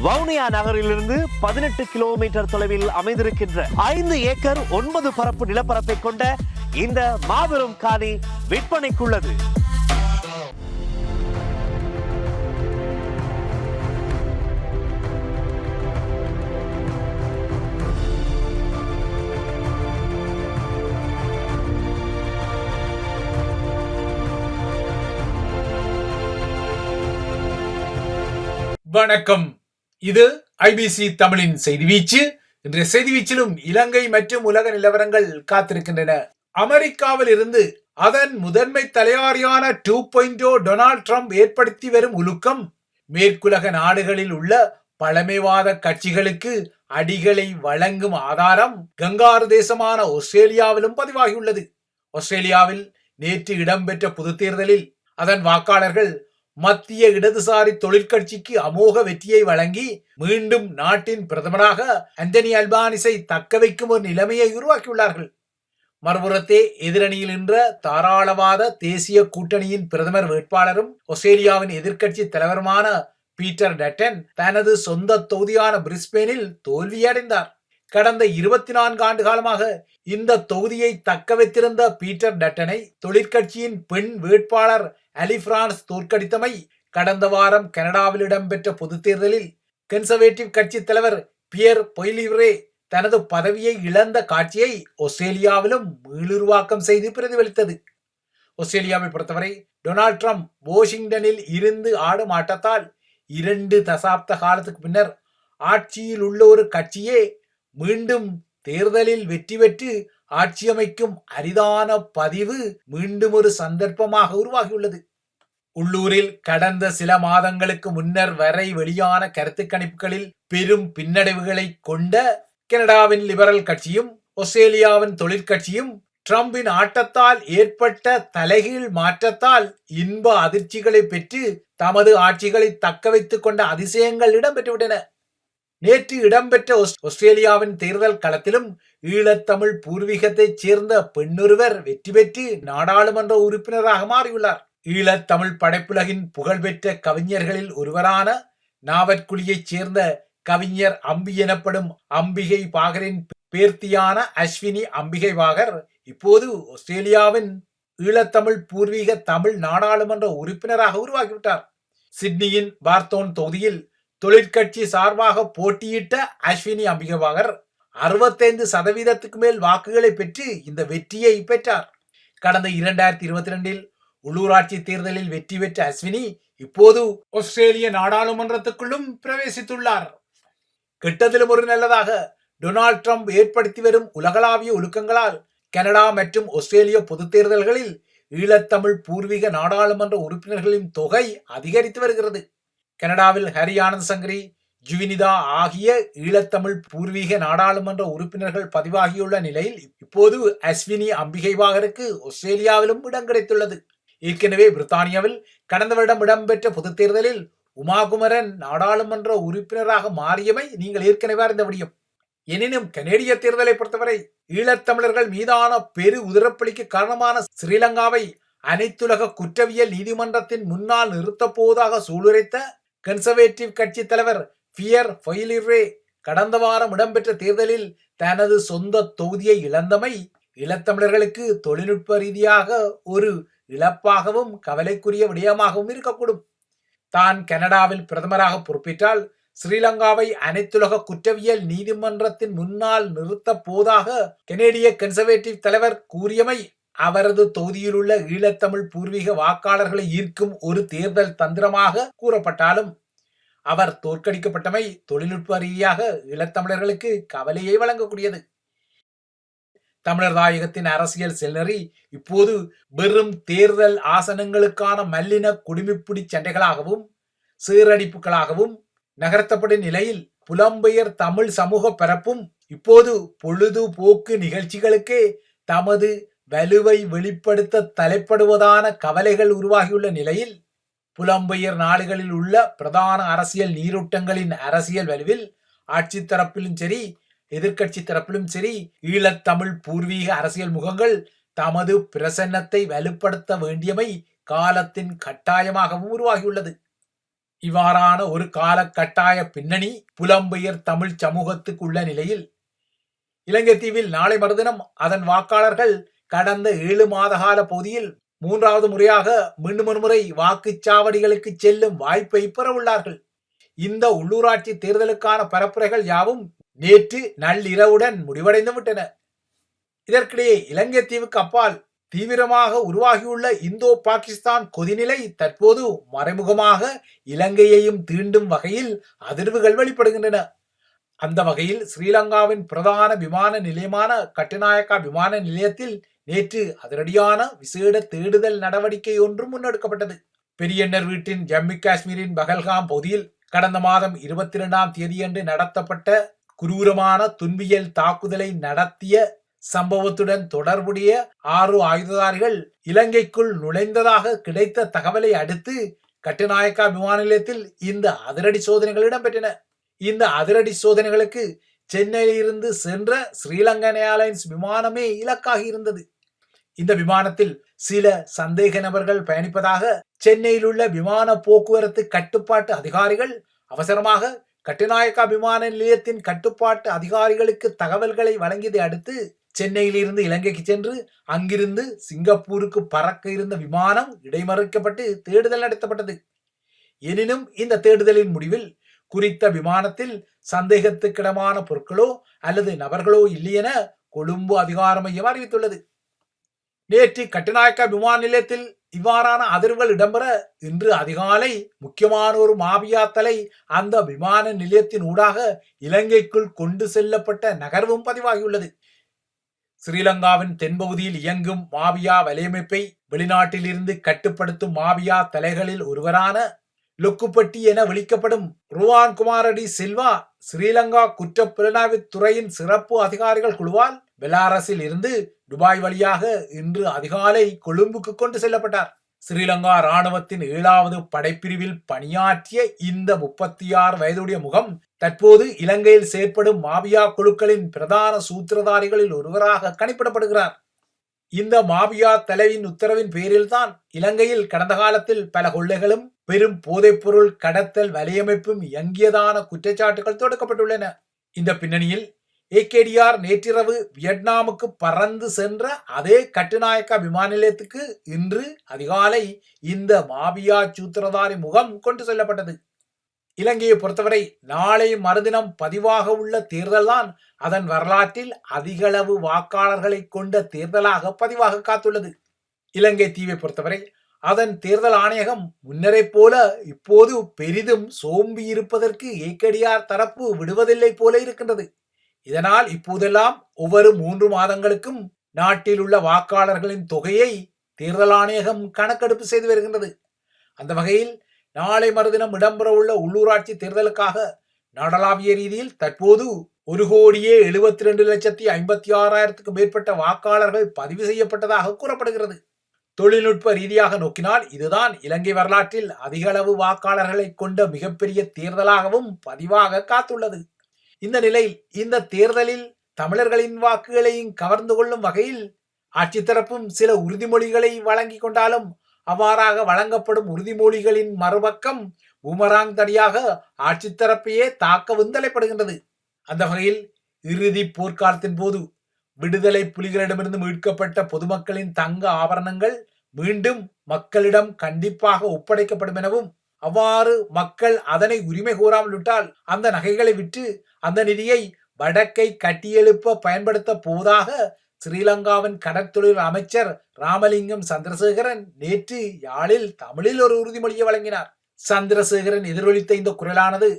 வவுனியா நகரிலிருந்து 18 கிலோமீட்டர் தொலைவில் அமைந்திருக்கின்ற 5 ஏக்கர் 9 பரப்பு நிலப்பரப்பை கொண்ட இந்த மாபெரும் காணி விற்பனைக்குள்ளது. வணக்கம். இது ஐபிசி தமிழின் செய்தி வீச்சு. இன்றைய செய்தி வீச்சிலும் இலங்கை மற்றும் உலக நிலவரங்கள் காத்திருக்கின்றன. அமெரிக்காவில் இருந்து அதன் முதன்மை தலையாரியான 2.0 டொனால்ட் ட்ரம்ப் ஏற்படுத்தி வரும் உலுக்கம் மேற்குலக நாடுகளில் உள்ள பழமைவாத கட்சிகளுக்கு அடிகளை வழங்கும் ஆதாரம் கங்காரு தேசமான ஆஸ்திரேலியாவிலும் பதிவாகியுள்ளது. ஆஸ்திரேலியாவில் நேற்று இடம்பெற்ற பொது தேர்தலில் அதன் வாக்காளர்கள் மத்திய இடதுசாரி தொழிற்கட்சிக்கு அமோக வெற்றியை வழங்கி மீண்டும் நாட்டின் பிரதமராக அந்தனி அல்பானிஸை தக்க வைக்கும் ஒரு நிலைமையை உருவாக்கியுள்ளார்கள். மறுபுறத்தே எதிரணியில் நின்ற தாராளவாத தேசிய கூட்டணியின் பிரதமர் வேட்பாளரும் ஆஸ்திரேலியாவின் எதிர்க்கட்சி தலைவருமான பீட்டர் டட்டன் தனது சொந்த தொகுதியான பிரிஸ்பேனில் தோல்வியடைந்தார். கடந்த 24 ஆண்டு காலமாக இந்த தொகுதியை தக்க வைத்திருந்த பீட்டர் டட்டனை தொழிற்கட்சியின் பெண் வேட்பாளர் அலி பிரான்ஸ் தோற்கடித்தமை கடந்த வாரம் கனடாவில் இடம்பெற்ற பொது தேர்தலில் கன்சர்வேட்டிவ் கட்சி தலைவர் பியர் பொய்லிவ்ரே தனது பதவியை இழந்த காட்சியை ஆஸ்திரேலியாவிலும் மீளுருவாக்கம் செய்து பிரதிபலித்தது. ஆஸ்திரேலியாவை பொறுத்தவரை டொனால்ட் ட்ரம்ப் வாஷிங்டனில் இருந்து ஆடும் ஆட்டத்தால் 2 தசாப்த காலத்துக்கு பின்னர் ஆட்சியில் உள்ள ஒரு கட்சியே மீண்டும் தேர்தலில் வெற்றி பெற்று ஆட்சியமைக்கும் அரிதான பதிவு மீண்டும் ஒரு சந்தர்ப்பமாக உருவாகியுள்ளது. உள்ளூரில் கடந்த சில மாதங்களுக்கு முன்னர் வரை வெளியான கருத்து கணிப்புகளில் பெரும் பின்னடைவுகளை கொண்ட கனடாவின் லிபரல் கட்சியும் ஆஸ்திரேலியாவின் தொழிற்கட்சியும் ட்ரம்பின் ஆட்டத்தால் ஏற்பட்ட தலைகீழ் மாற்றத்தால் இன்ப அதிர்ச்சிகளை பெற்று தமது ஆட்சிகளை தக்க வைத்துக் கொண்ட அதிசயங்கள் இடம்பெற்றுவிட்டன. நேற்று இடம்பெற்ற ஆஸ்திரேலியாவின் தேர்தல் களத்திலும் ஈழத்தமிழ் பூர்வீகத்தைச் சேர்ந்த பெண்ணொருவர் வெற்றி பெற்று நாடாளுமன்ற உறுப்பினராக மாறியுள்ளார். ஈழத்தமிழ் படைப்புலகின் புகழ்பெற்ற கவிஞர்களில் ஒருவரான நாவற்குழியைச் சேர்ந்த கவிஞர் அம்பி எனப்படும் அம்பிகை பாகரின் பேர்த்தியான அஸ்வினி அம்பிகை பாகர் இப்போது ஆஸ்திரேலியாவின் ஈழத்தமிழ் பூர்வீக தமிழ் நாடாளுமன்ற உறுப்பினராக உருவாகிவிட்டார். சிட்னியின் பார்த்தோன் தொகுதியில் தொழிற்கட்சி சார்பாக போட்டியிட்ட அஸ்வினி அம்பிகவாகர் 65% மேல் வாக்குகளை பெற்று இந்த வெற்றியை பெற்றார். கடந்த 2022 உள்ளூராட்சி தேர்தலில் வெற்றி பெற்ற அஸ்வினி இப்போது ஆஸ்திரேலிய நாடாளுமன்றத்துக்குள்ளும் பிரவேசித்துள்ளார். கெட்டதிலும் ஒரு நல்லதாக டொனால்ட் ட்ரம்ப் ஏற்படுத்தி வரும் உலகளாவிய ஒழுக்கங்களால் கனடா மற்றும் ஆஸ்திரேலிய பொது தேர்தல்களில் ஈழத்தமிழ் பூர்வீக நாடாளுமன்ற உறுப்பினர்களின் தொகை அதிகரித்து வருகிறது. கனடாவில் ஹரி ஆனந்த் சங்கரி, ஜுவினிதா ஆகிய ஈழத்தமிழ் பூர்வீக நாடாளுமன்ற உறுப்பினர்கள் பதிவாகியுள்ள நிலையில் இப்போது அஸ்வினி அம்பிகைவாகருக்கு ஆஸ்திரேலியாவிலும் இடம் கிடைத்துள்ளது. ஏற்கனவே பிரித்தானியாவில் கடந்த வருடம் இடம்பெற்ற பொது தேர்தலில் உமாகுமரன் நாடாளுமன்ற உறுப்பினராக மாறியமை நீங்கள் ஏற்கனவே அறிந்த முடியும். எனினும் கனேடிய தேர்தலை பொறுத்தவரை ஈழத்தமிழர்கள் மீதான பெரு உதிரப்பலிக்கு காரணமான ஸ்ரீலங்காவை அனைத்துலக குற்றவியல் நீதிமன்றத்தின் முன்னால் நிறுத்தப் போவதாக சூளுரைத்த கன்சர்வேட்டிவ் கட்சி தலைவர் பியர் பொய்லிவ்ரே கடந்த வாரம் இடம்பெற்ற தேர்தலில் தனது சொந்த தொகுதியை இழந்தமை ஈழத்தமிழர்களுக்கு தொழில்நுட்ப ரீதியாக ஒரு இழப்பாகவும் கவலைக்குரிய விடயமாகவும் இருக்கக்கூடும். தான் கனடாவில் பிரதமராக பொறுப்பேற்றால் ஸ்ரீலங்காவை அனைத்துலக குற்றவியல் நீதிமன்றத்தின் முன்னால் நிறுத்தப் போவதாக கனேடிய கன்சர்வேட்டிவ் தலைவர் கூறியமை அவரது தொகுதியில் உள்ள ஈழத்தமிழ் பூர்வீக வாக்காளர்களை ஈர்க்கும் ஒரு தேர்தல் தந்திரமாக கூறப்பட்டாலும் அவர் தோற்கடிக்கப்பட்டமை தொழில்நுட்ப ரீதியாக ஈழத்தமிழர்களுக்கு கவலையை வழங்கக்கூடியது. தமிழர் தாயகத்தின் அரசியல் செல்நெறி இப்போது வெறும் தேர்தல் ஆசனங்களுக்கான மல்லின குடிமிப்பிடி சண்டைகளாகவும் சீரடிப்புகளாகவும் நகர்த்தப்படும் நிலையில் புலம்பெயர் தமிழ் சமூக பரப்பும் இப்போது பொழுதுபோக்கு நிகழ்ச்சிகளுக்கே தமது வலுவை வெளிப்படுத்த தலைப்படுவதான கவலைகள் உருவாகியுள்ள நிலையில் புலம்பெயர் நாடுகளில் உள்ள பிரதான அரசியல் நீரோட்டங்களின் அரசியல் வலுவில் ஆட்சி தரப்பிலும் சரி எதிர்க்கட்சி தரப்பிலும் சரி ஈழத்தமிழ் பூர்வீக அரசியல் முகங்கள் தமது பிரசன்னத்தை வலுப்படுத்த வேண்டியமை காலத்தின் கட்டாயமாகவும் உருவாகியுள்ளது. இவ்வாறான ஒரு கால கட்டாய பின்னணி புலம்பெயர் தமிழ் சமூகத்துக்கு உள்ள நிலையில் இலங்கை தீவில் நாளை மறுதினம் அதன் வாக்காளர்கள் கடந்த 7 மாத கால பகுதியில் 3வது முறையாக மீண்டும் ஒரு முறை வாக்குச்சாவடிகளுக்கு செல்லும் வாய்ப்பை பெற உள்ளார்கள். இந்த உள்ளூராட்சி தேர்தலுக்கான பரப்புரைகள் யாவும் நேற்று நள்ளிரவுடன் முடிவடைந்து விட்டன. இதற்கிடையே இலங்கை தீவுக்கு அப்பால் தீவிரமாக உருவாகியுள்ள இந்தோ பாகிஸ்தான் கொதிநிலை தற்போது மறைமுகமாக இலங்கையையும் தீண்டும் வகையில் அதிர்வுகள் வெளிப்படுகின்றன. அந்த வகையில் ஸ்ரீலங்காவின் பிரதான விமான நிலையமான கட்டுநாயக்கா விமான நிலையத்தில் நேற்று அதிரடியான விசேட தேடுதல் நடவடிக்கை ஒன்றும் முன்னெடுக்கப்பட்டது. பெரியண்ணர் வீட்டின் ஜம்மு காஷ்மீரின் பகல்காம் பகுதியில் கடந்த மாதம் 22ஆம் தேதியன்று நடத்தப்பட்ட குரூரமான துன்பியல் தாக்குதலை நடத்திய சம்பவத்துடன் தொடர்புடைய 6 ஆயுததாரிகள் இலங்கைக்குள் நுழைந்ததாக கிடைத்த தகவலை அடுத்து கட்டுநாயக்கா விமான நிலையத்தில் இந்த அதிரடி சோதனைகள் இடம்பெற்றன. இந்த அதிரடி சோதனைகளுக்கு சென்னையில் இருந்து சென்ற ஸ்ரீலங்கன் ஏர்லைன்ஸ் விமானமே இலக்காகி இருந்தது. இந்த விமானத்தில் சில சந்தேக நபர்கள் பயணிப்பதாக சென்னையில் உள்ள விமான போக்குவரத்து கட்டுப்பாட்டு அதிகாரிகள் அவசரமாக கட்டுநாயக்கா விமான நிலையத்தின் கட்டுப்பாட்டு அதிகாரிகளுக்கு தகவல்களை வழங்கியதை அடுத்து சென்னையில் இருந்து இலங்கைக்கு சென்று அங்கிருந்து சிங்கப்பூருக்கு பறக்க இருந்த விமானம் இடைமறிக்கப்பட்டு தேடுதல் நடத்தப்பட்டது. எனினும் இந்த தேடுதலின் முடிவில் குறித்த விமானத்தில் சந்தேகத்துக்கிடமான பொருட்களோ அல்லது நபர்களோ இல்லையென கொழும்பு அதிகார மையம் அறிவித்துள்ளது. நேற்று கட்டுநாயக்கா விமான நிலையத்தில் இவ்வாறான அதிர்வுகள் இடம்பெற இன்று அதிகாலை முக்கியமான ஒரு மாபியா தலை அந்த விமான நிலையத்தின் ஊடாக இலங்கைக்குள் கொண்டு செல்லப்பட்ட நகர்வும் பதிவாகியுள்ளது. ஸ்ரீலங்காவின் தென்பகுதியில் இயங்கும் மாபியா வலையமைப்பை வெளிநாட்டில் இருந்து கட்டுப்படுத்தும் மாபியா தலைகளில் ஒருவரான லொக்குப்பட்டி என விളിக்கப்படும் ருவான் குமாரடி சில்வா ஸ்ரீலங்கா குற்றப்புலனாய்வு துறையின் சிறப்பு அதிகாரிகள் குழுவால் பெலாரஸில் இருந்து துபாய் வழியாக இன்று அதிகாலை கொழும்புக்கு கொண்டு செல்லப்பட்டார். ஸ்ரீலங்கா இராணுவத்தின் 7வது படைப்பிரிவில் பணியாற்றிய இந்த 36 வயதுடைய முகம் தற்போது இலங்கையில் செயற்படும் மாபியா குழுக்களின் பிரதான சூத்திரதாரிகளில் ஒருவராக கணிப்பிடப்படுகிறார். இந்த மாபியா தலைவின் உத்தரவின் பேரில்தான் இலங்கையில் கடந்த காலத்தில் பல கொள்ளைகளும் பெரும் போதைப்பொருள் கடத்தல் வலையமைப்பும் இயங்கியதான குற்றச்சாட்டுகள் தொடுக்கப்பட்டுள்ளன. இந்த பின்னணியில் ஏகேடிஆர் நேற்றிரவு வியட்நாமுக்கு பறந்து சென்ற அதே கட்டுநாயக்கா விமான நிலையத்துக்கு இன்று அதிகாலை இந்த மாபியா சூத்திரதாரி முகம் கொண்டு செல்லப்பட்டது. இலங்கையை பொறுத்தவரை நாளை மறுதினம் பதிவாக உள்ள தேர்தல் தான் அதன் வரலாற்றில் அதிகளவு வாக்காளர்களை கொண்ட தேர்தலாக பதிவாக காத்துள்ளது. இலங்கை தீவை பொறுத்தவரை அதன் தேர்தல் ஆணையகம் முன்னரை போல இப்போது பெரிதும் சோம்பி இருப்பதற்கு ஏகேடிஆர் தரப்பு விடுவதில்லை போல இருக்கின்றது. இதனால் இப்போதெல்லாம் ஒவ்வொரு 3 மாதங்களுக்கும் நாட்டில் உள்ள வாக்காளர்களின் தொகையை தேர்தல் ஆணையகம் கணக்கெடுப்பு செய்து வருகின்றது. அந்த வகையில் நாளை மறுதினம் இடம்பெற உள்ள உள்ளூராட்சி தேர்தலுக்காக நாடளாவிய ரீதியில் தற்போது 1,72,56,000 மேற்பட்ட வாக்காளர்கள் பதிவு செய்யப்பட்டதாக கூறப்படுகிறது. தொழில்நுட்ப ரீதியாக நோக்கினால் இதுதான் இலங்கை வரலாற்றில் அதிக அளவு வாக்காளர்களை கொண்ட மிகப்பெரிய தேர்தலாகவும் பதிவாக காத்துள்ளது. இந்த நிலையில் இந்த தேர்தலில் தமிழர்களின் வாக்குகளையும் கவர்ந்து கொள்ளும் வகையில் ஆட்சி தரப்பும் சில உறுதிமொழிகளை வழங்கி கொண்டாலும் அவ்வாறாக வழங்கப்படும் உறுதிமொழிகளின் மறுபக்கம் பூமராங் தடியாக ஆட்சி தரப்பையே தாக்கவும் தலைப்படுகின்றது. அந்த வகையில் இறுதி போர்க்காலத்தின் போது விடுதலை புலிகளிடமிருந்து மீட்கப்பட்ட பொதுமக்களின் தங்க ஆபரணங்கள் மீண்டும் மக்களிடம் கண்டிப்பாக ஒப்படைக்கப்படும் எனவும் அவ்வாறு மக்கள் அதனை உரிமை கோராமல் விட்டால் அந்த நகைகளை விற்று அந்த நிதியை வடக்கை கட்டியெழுப்ப பயன்படுத்த போவதாக ஸ்ரீலங்காவின் கடற்தொழில் அமைச்சர் ராமலிங்கம் சந்திரசேகரன் நேற்று யாழில் தமிழில் ஒரு உறுதிமொழியை வழங்கினார். சந்திரசேகரன் எதிரொலித்த இந்த குரலானது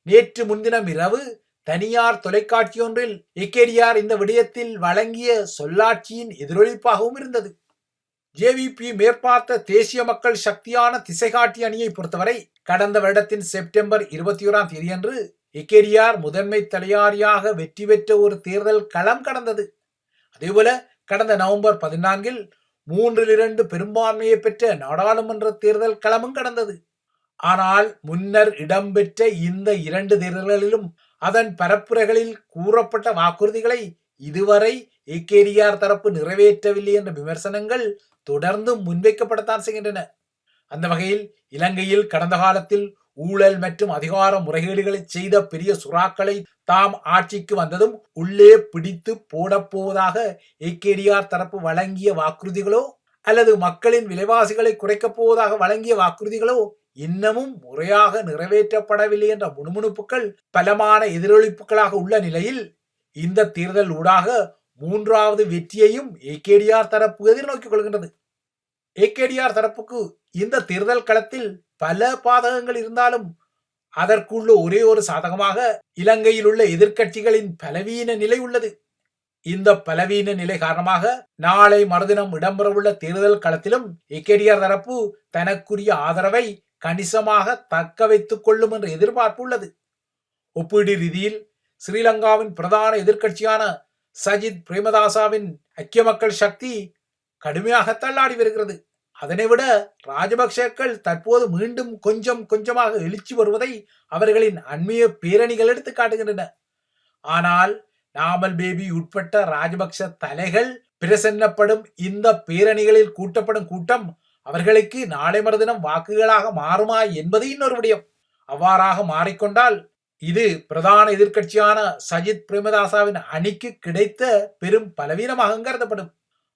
நேற்று முன்தினம் இரவு தனியார் தொலைக்காட்சியொன்றில் ஏகேடிஆர் இந்த விடயத்தில் வழங்கிய சொல்லாட்சியின் எதிரொலிப்பாகவும் இருந்தது. ஜேவிபி மேற்பார்த்த தேசிய மக்கள் சக்தியான திசைகாட்டி அணியை பொறுத்தவரை கடந்த வருடத்தின் செப்டம்பர் 21ஆம் தேதியன்று ஏகேடிஆர் முதன்மை தலையாரியாக வெற்றி பெற்ற ஒரு தேர்தல் களம் கடந்தது. அதேபோல கடந்த நவம்பர் 14இல் 3/2 பெரும்பான்மையை பெற்ற நாடாளுமன்ற தேர்தல் களமும் கடந்தது. ஆனால் முன்னர் இடம்பெற்ற இந்த 2 தேர்தல்களிலும் அதன் பரப்புரைகளில் கூறப்பட்ட வாக்குறுதிகளை இதுவரை ஏகேடிஆர் தரப்பு நிறைவேற்றவில்லை என்ற விமர்சனங்கள் தொடர்ந்து முன்வைக்கப்படத்தான் செய்கின்றன. அந்த வகையில் இலங்கையில் கடந்த காலத்தில் ஊழல் மற்றும் அதிகார முறைகேடுகளை செய்த பெரிய சுறாக்களை தாம் ஆட்சிக்கு வந்ததும் உள்ளே பிடித்து போடப்போவதாக ஏகேடிஆர் தரப்பு வழங்கிய வாக்குறுதிகளோ அல்லது மக்களின் விலைவாசிகளை குறைக்கப் போவதாக வழங்கிய வாக்குறுதிகளோ இன்னமும் முறையாக நிறைவேற்றப்படவில்லை என்ற முணுமுணுப்புகள் பலமான எதிரொலிப்புகளாக உள்ள நிலையில் இந்த தேர்தல் ஊடாக மூன்றாவது வெற்றியையும் ஏகேடிஆர் தரப்பு எதிர்நோக்கிக் கொள்கின்றது. ஏகேடிஆர் தரப்புக்கு இந்த தேர்தல் களத்தில் பல பாதகங்கள் இருந்தாலும் அதற்குள்ள ஒரே ஒரு சாதகமாக இலங்கையில் உள்ள எதிர்க்கட்சிகளின் பலவீன நிலை உள்ளது. இந்த பலவீன நிலை காரணமாக நாளை மறுதினம் இடம்பெறவுள்ள தேர்தல் களத்திலும் ஏகேடிஆர் தரப்பு தனக்குரிய ஆதரவை கணிசமாக தக்க வைத்துக் கொள்ளும் என்ற எதிர்பார்ப்பு உள்ளது. ஒப்பீடு ரீதியில் ஸ்ரீலங்காவின் பிரதான எதிர்க்கட்சியான சஜித் பிரேமதாசவின் ஐக்கிய மக்கள் சக்தி கடுமையாக தள்ளாடி வருகிறது. அதனை விட ராஜபக்சேக்கள் தற்போது மீண்டும் கொஞ்சமாக எழுச்சி வருவதை அவர்களின் அண்மைய பேரணிகள் எடுத்து காட்டுகின்றன. ஆனால் நாமல் பேபி உட்பட்ட ராஜபக்ச தலைகள் பிரசன்னப்படும் இந்த பேரணிகளில் கூட்டப்படும் கூட்டம் அவர்களுக்கு நாளை மறுதினம் வாக்குகளாக மாறுமா என்பது இன்னொரு விடயம். அவ்வாறாக மாறிக்கொண்டால் இது பிரதான எதிர்க்கட்சியான சஜித் பிரேமதாசவின் அணிக்கு கிடைத்த பெரும் பலவீனமாக கருதப்படும்.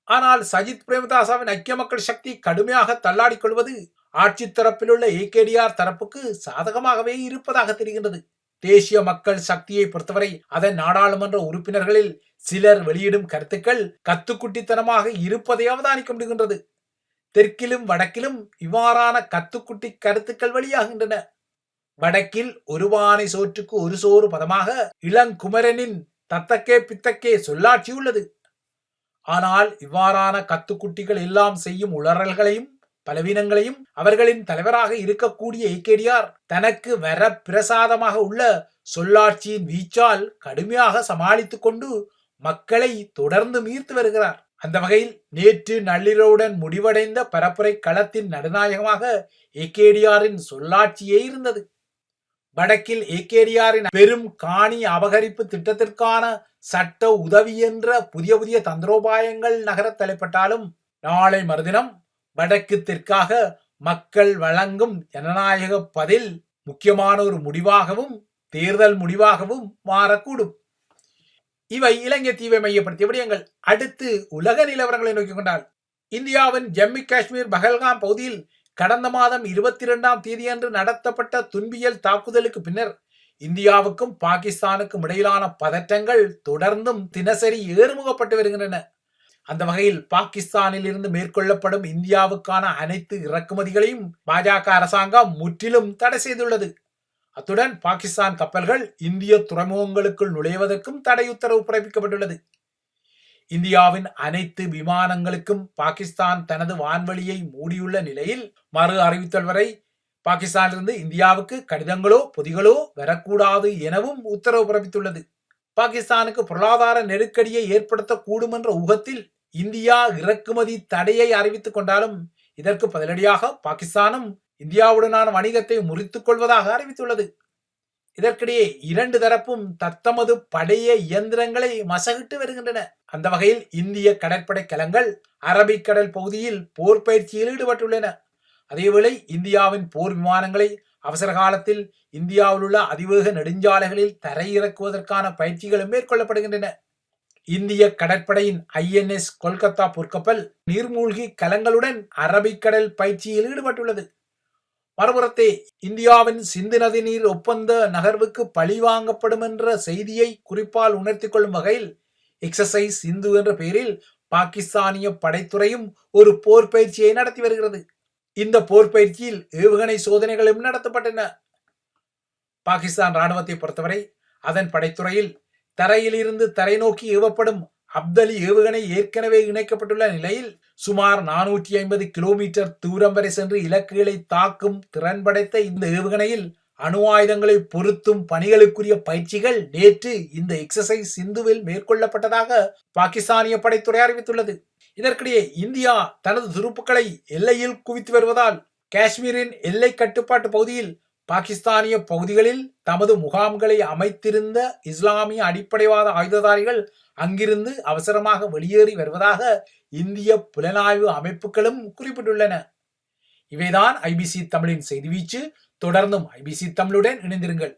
ஆனால் சஜித் பிரேமதாசவின் ஐக்கிய மக்கள் சக்தி கடுமையாக தள்ளாடிக் கொள்வது ஆட்சி தரப்பில் உள்ள ஏகேடிஆர் தரப்புக்கு சாதகமாகவே இருப்பதாக தெரிகின்றது. தேசிய மக்கள் சக்தியை பொறுத்தவரை அதன் நாடாளுமன்ற உறுப்பினர்களில் சிலர் வெளியிடும் கருத்துக்கள் கத்துக்குட்டித்தனமாக இருப்பதை அவதானிக்க முடிகின்றது. தெற்கிலும் வடக்கிலும் இவ்வாறான கத்துக்குட்டி கருத்துக்கள் வெளியாகின்றன. வடக்கில் ஒரு பானை சோற்றுக்கு ஒரு சோறு பதமாக இளங்குமரனின் தத்தக்கே பித்தக்கே சொல்லாட்சி உள்ளது. ஆனால் இவ்வாறான கத்துக்குட்டிகள் எல்லாம் செய்யும் உளறல்களையும் பலவீனங்களையும் அவர்களின் தலைவராக இருக்கக்கூடிய ஏகேடிஆர் தனக்கு வர பிரசாதமாக உள்ள சொல்லாட்சியின் வீச்சால் கடுமையாக சமாளித்துக் கொண்டு மக்களை தொடர்ந்து மீர்த்து வருகிறார். அந்த வகையில் நேற்று நள்ளிரவுடன் முடிவடைந்த பரப்புரை களத்தின் நடுநாயகமாக ஏகேடிஆரின் சொல்லாட்சியே இருந்தது. வடக்கில் ஏகேடிஆரின் பெரும் காணி அபகரிப்பு திட்டத்திற்கான சட்ட உதவி என்ற புதிய தந்திரோபாயங்கள் நகர தலைப்பட்டாலும் நாளை மறுதினம் வடக்கு தெற்காக மக்கள் வழங்கும் ஜனநாயக பதில் முக்கியமான ஒரு முடிவாகவும் தேர்தல் முடிவாகவும் மாறக்கூடும். இவை இலங்கை தீவை மையப்படுத்திய விடயங்கள். அடுத்து உலக நிலவரங்களை நோக்கிக் கொண்டால் இந்தியாவின் ஜம்மு காஷ்மீர் பஹல்காம் பகுதியில் கடந்த மாதம் 22ஆம் தேதியன்று நடத்தப்பட்ட துன்பியல் தாக்குதலுக்கு பின்னர் இந்தியாவுக்கும் பாகிஸ்தானுக்கும் இடையிலான பதற்றங்கள் தொடர்ந்தும் தினசரி ஏறுமுகப்பட்டு வருகின்றன. அந்த வகையில் பாகிஸ்தானில் இருந்து மேற்கொள்ளப்படும் இந்தியாவுக்கான அனைத்து இறக்குமதிகளையும் பாஜக அரசாங்கம் முற்றிலும் தடை செய்துள்ளது. அத்துடன் பாகிஸ்தான் கப்பல்கள் இந்திய துறைமுகங்களுக்குள் நுழைவதற்கும் தடை உத்தரவு பிறப்பிக்கப்பட்டுள்ளது. இந்தியாவின் அனைத்து விமானங்களுக்கும் பாகிஸ்தான் தனது வான்வழியை மூடியுள்ள நிலையில் மறு அறிவித்தல் வரை பாகிஸ்தானிலிருந்து இந்தியாவுக்கு கடிதங்களோ பொதிகளோ வரக்கூடாது எனவும் உத்தரவு பிறப்பித்துள்ளது. பாகிஸ்தானுக்கு பொருளாதார நெருக்கடியை ஏற்படுத்தக்கூடும் என்ற ஊகத்தில் இந்தியா இறக்குமதி தடையை அறிவித்துக் கொண்டாலும் இதற்கு பதிலடியாக பாகிஸ்தானும் இந்தியாவுடனான வணிகத்தை முறித்துக் கொள்வதாக அறிவித்துள்ளது. இதற்கிடையே இரண்டு தரப்பும் தத்தமது படைய இயந்திரங்களை மசகிட்டு வருகின்றன. அந்த வகையில் இந்திய கடற்படை கலங்கள் அரபிக்கடல் பகுதியில் போர் பயிற்சியில் ஈடுபட்டுள்ளன. அதேவேளை இந்தியாவின் போர் விமானங்களை அவசர காலத்தில் இந்தியாவில் உள்ள அதிவேக நெடுஞ்சாலைகளில் தரையிறக்குவதற்கான பயிற்சிகளும் மேற்கொள்ளப்படுகின்றன. இந்திய கடற்படையின் INS கொல்கத்தா போர்க்கப்பல் நீர்மூழ்கி கலங்களுடன் அரபிக்கடல் பயிற்சியில் ஈடுபட்டுள்ளது. மறுபுறத்தே இந்தியாவின் சிந்து நதி நீர் ஒப்பந்த நகர்வுக்கு பழி வாங்கப்படும் என்ற செய்தியை குறிப்பால் உணர்த்தி கொள்ளும் வகையில் எக்ஸசைஸ் சிந்து என்ற பெயரில் பாகிஸ்தானிய படைத்துறையும் ஒரு போர் பயிற்சியை நடத்தி வருகிறது. இந்த போர் பயிற்சியில் ஏவுகணை சோதனைகளும் நடத்தப்பட்டன. பாகிஸ்தான் ராணுவத்தை பொறுத்தவரை அதன் படைத்துறையில் தரையில் இருந்து தரை நோக்கி ஏவப்படும் அப்தலி ஏவுகணை ஏற்கனவே இணைக்கப்பட்டுள்ள நிலையில் சுமார் 450 கிலோமீட்டர் தூரம் வரை சென்று இலக்குகளை தாக்கும் திறன் படைத்த இந்த ஏவுகணையில் அணு ஆயுதங்களை பொருத்தும் பணிகளுக்குரிய பயிற்சிகள் நேற்று இந்த எக்ஸசைஸ் சிந்துவில் மேற்கொள்ளப்பட்டதாக பாகிஸ்தானிய படைத்துறை அறிவித்துள்ளது. இதற்கிடையே இந்தியா தனது துருப்புக்களை எல்லையில் குவித்து வருவதால் காஷ்மீரின் எல்லை கட்டுப்பாட்டு பகுதியில் பாகிஸ்தானிய பகுதிகளில் தமது முகாம்களை அமைத்திருந்த இஸ்லாமிய அடிப்படைவாத ஆயுததாரிகள் அங்கிருந்து அவசரமாக வெளியேறி வருவதாக இந்திய புலனாய்வு அமைப்புகளும் குறிப்பிட்டுள்ளன. இவைதான் IBC தமிழின் செய்தி வீச்சு. தொடர்ந்தும் ஐபிசி தமிழுடன் இணைந்திருங்கள்.